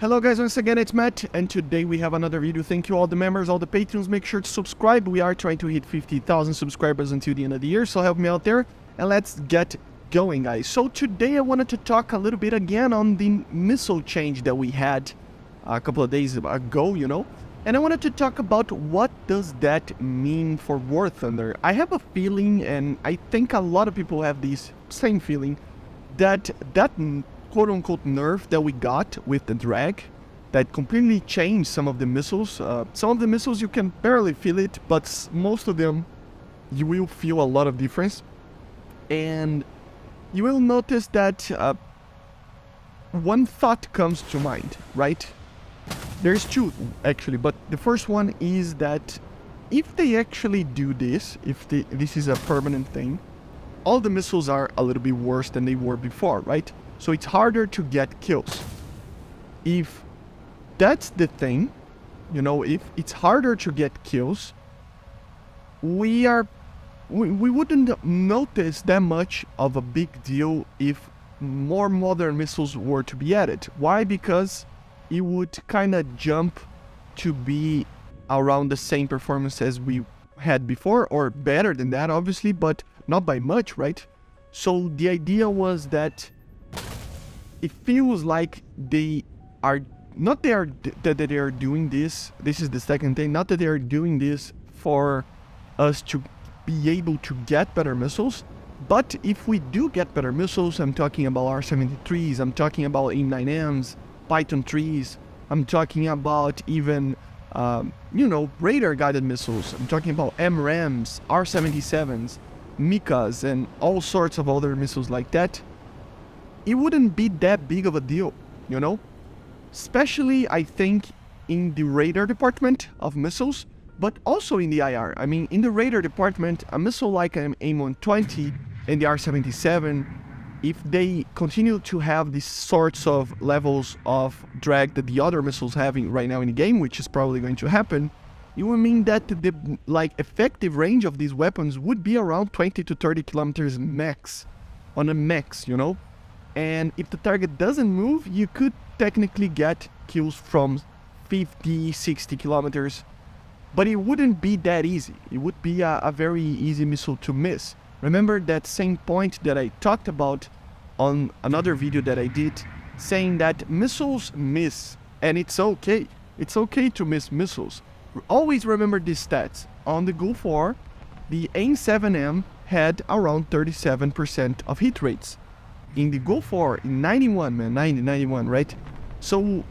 Hello guys, once again it's Matt, and today we have another video. Thank you all the members, all the patrons, make sure to subscribe. We are trying to hit 50,000 subscribers until the end of the year, so help me out there, and let's get going guys. So today I wanted to talk a little bit again on the missile change that we had a couple of days ago, and I wanted to talk about what does that mean for War Thunder. I have a feeling, and I think a lot of people have this same feeling, that quote-unquote nerf that we got with the drag that completely changed some of the missiles. Some of the missiles you can barely feel it, but most of them you will feel a lot of difference. And you will notice that one thought comes to mind, right? There's two actually, but the first one is that if they actually do this, this is a permanent thing, all the missiles are a little bit worse than they were before, right? So it's harder to get kills. If that's the thing, if it's harder to get kills, we wouldn't notice that much of a big deal if more modern missiles were to be added. Why? Because it would kind of jump to be around the same performance as we had before, or better than that obviously, but not by much, right? So the idea was that it feels like they are doing this. This is the second thing. Not that they are doing this for us to be able to get better missiles, but if we do get better missiles, I'm talking about R-73s, I'm talking about AIM-9Ms, Python 3s, I'm talking about even radar guided missiles. I'm talking about MRAMs, R-77s, Mikas, and all sorts of other missiles like that. It wouldn't be that big of a deal, Especially, I think, in the radar department of missiles, but also in the IR. I mean, in the radar department, a missile like an AIM-120 and the R-77, if they continue to have these sorts of levels of drag that the other missiles having right now in the game, which is probably going to happen, it would mean that the effective range of these weapons would be around 20 to 30 kilometers max, on a max, And if the target doesn't move, you could technically get kills from 50, 60 kilometers. But it wouldn't be that easy. It would be a very easy missile to miss. Remember that same point that I talked about on another video that I did, saying that missiles miss, and it's okay. It's okay to miss missiles. Always remember these stats. On the Gulf War, the AIM-7M had around 37% of hit rates. In the Gulf War, in 91, man, 91, right? So,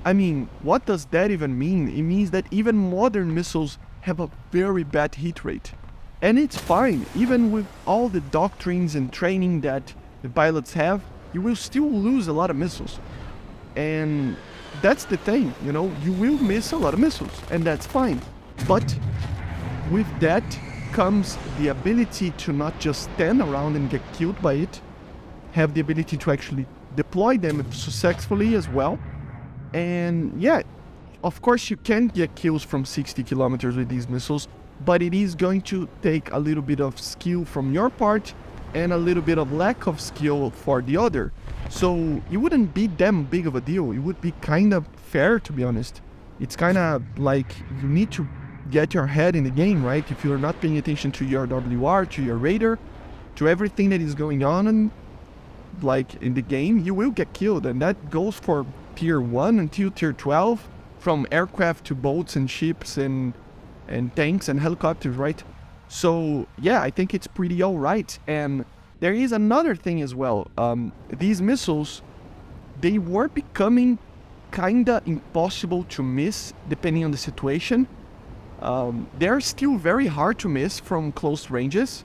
I mean, what does that even mean? It means that even modern missiles have a very bad hit rate. And it's fine, even with all the doctrines and training that the pilots have, you will still lose a lot of missiles. And that's the thing, you will miss a lot of missiles, and that's fine. But with that comes the ability to not just stand around and get killed by it, have the ability to actually deploy them successfully as well. And yeah, of course you can get kills from 60 kilometers with these missiles, but it is going to take a little bit of skill from your part and a little bit of lack of skill for the other. So it wouldn't be that big of a deal. It would be kind of fair, to be honest. It's kind of like you need to get your head in the game, right? If you're not paying attention to your WR, to your radar, to everything that is going on, and in the game, you will get killed. And that goes for tier 1 until tier 12, from aircraft to boats and ships and tanks and helicopters, right? So yeah, I think it's pretty alright. And there is another thing as well. These missiles, they were becoming kinda impossible to miss depending on the situation. They're still very hard to miss from close ranges,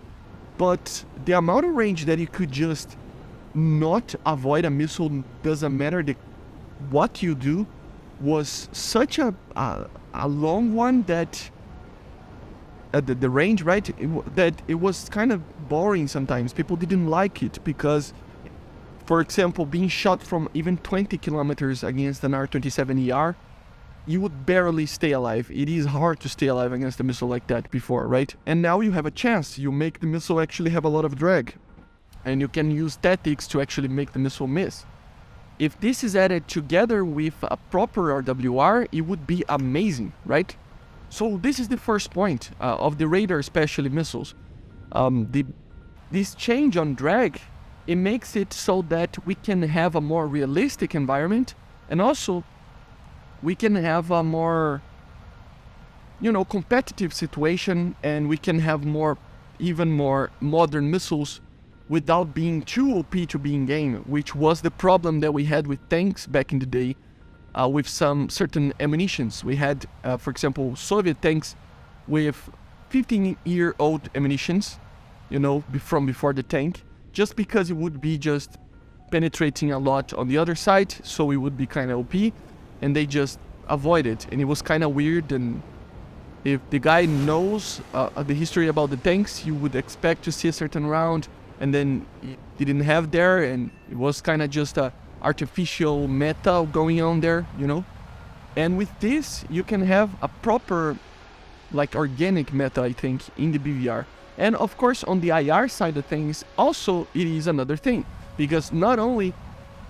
but the amount of range that you could just not avoid a missile, doesn't matter what you do, was such a long one that the range, right, that it was kind of boring sometimes. People didn't like it because, for example, being shot from even 20 kilometers against an R-77ER, you would barely stay alive. It is hard to stay alive against a missile like that before, right? And now you have a chance. You make the missile actually have a lot of drag, and you can use tactics to actually make the missile miss. if this is added together with a proper RWR, it would be amazing, right? So this is the first point of the radar, especially missiles. This change on drag, it makes it so that we can have a more realistic environment, and also we can have a more, competitive situation, and we can have even more modern missiles without being too OP to be in game, which was the problem that we had with tanks back in the day, with some certain ammunitions. We had, for example, Soviet tanks with 15-year-old ammunitions, from before the tank, just because it would be just penetrating a lot on the other side, so it would be kind of OP, and they just avoid it, and it was kind of weird. And if the guy knows the history about the tanks, you would expect to see a certain round, and then it didn't have there, and it was kind of just a artificial meta going on there, And with this, you can have a proper, organic meta, I think, in the BVR. And of course, on the IR side of things, also it is another thing, because not only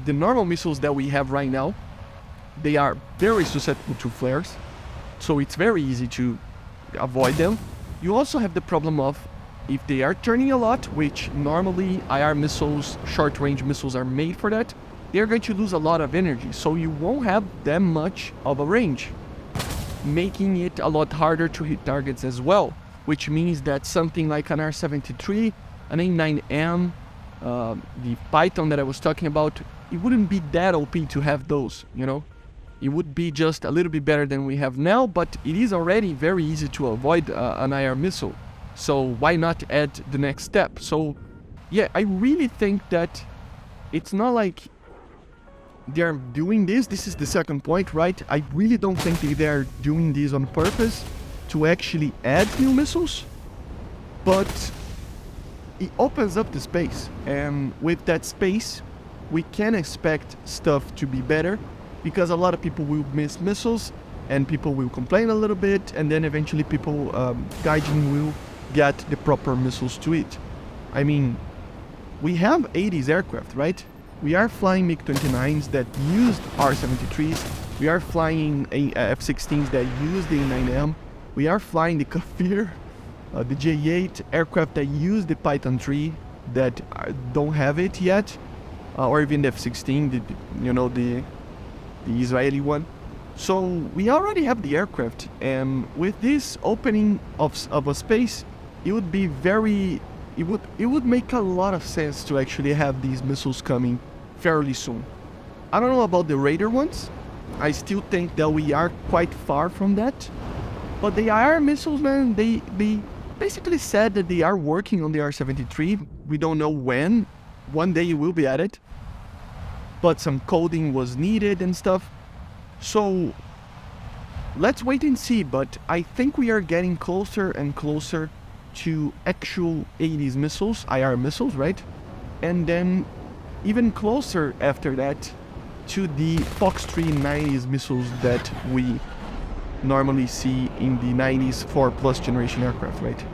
the normal missiles that we have right now, they are very susceptible to flares, so it's very easy to avoid them. You also have the problem of, if they are turning a lot, which normally IR missiles, short-range missiles are made for that, they're going to lose a lot of energy, so you won't have that much of a range, making it a lot harder to hit targets as well, which means that something like an R-73, an AIM-9M, the Python that I was talking about, it wouldn't be that OP to have those, It would be just a little bit better than we have now, but it is already very easy to avoid an IR missile. So why not add the next step? So yeah, I really think that it's not like they're doing this. This is the second point, right? I really don't think that they're doing this on purpose to actually add new missiles, but it opens up the space. And with that space, we can expect stuff to be better, because a lot of people will miss missiles, and people will complain a little bit, and then eventually people, Gaijin will get the proper missiles to it. I mean, we have 80s aircraft, right? We are flying MiG-29s that used R-73s. We are flying F-16s that use the A9M. We are flying the Kafir, the J-8 aircraft that use the Python 3 that don't have it yet, or even the F-16, the Israeli one. So we already have the aircraft, and with this opening of a space, it would be it would make a lot of sense to actually have these missiles coming fairly soon. I don't know about the radar ones. I still think that we are quite far from that. But the IR missiles, man, they basically said that they are working on the R-73. We don't know when. One day it will be added, but some coding was needed and stuff. So let's wait and see, but I think we are getting closer and closer to actual 80s missiles, IR missiles, right? And then even closer after that to the Fox 3 90s missiles that we normally see in the 90s 4+ generation aircraft, right?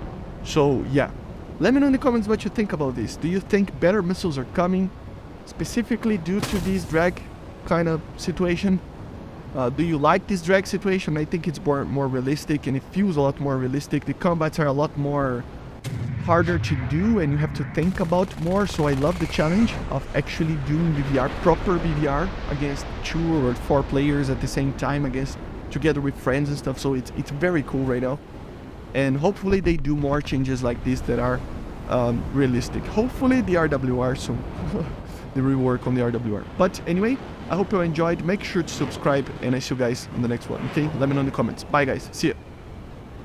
So yeah, let me know in the comments what you think about this. Do you think better missiles are coming, specifically due to this drag kind of situation? Do you like this drag situation? I think it's more realistic, and it feels a lot more realistic. The combats are a lot more harder to do, and you have to think about more. So I love the challenge of actually doing BVR, proper BVR, against 2 or 4 players at the same time, together with friends and stuff. So it's very cool right now, and hopefully they do more changes like this that are realistic. Hopefully the RWR soon. The rework on the RWR. But anyway, I hope you enjoyed. Make sure to subscribe, and I see you guys on the next one, okay? Let me know in the comments. Bye guys, see ya.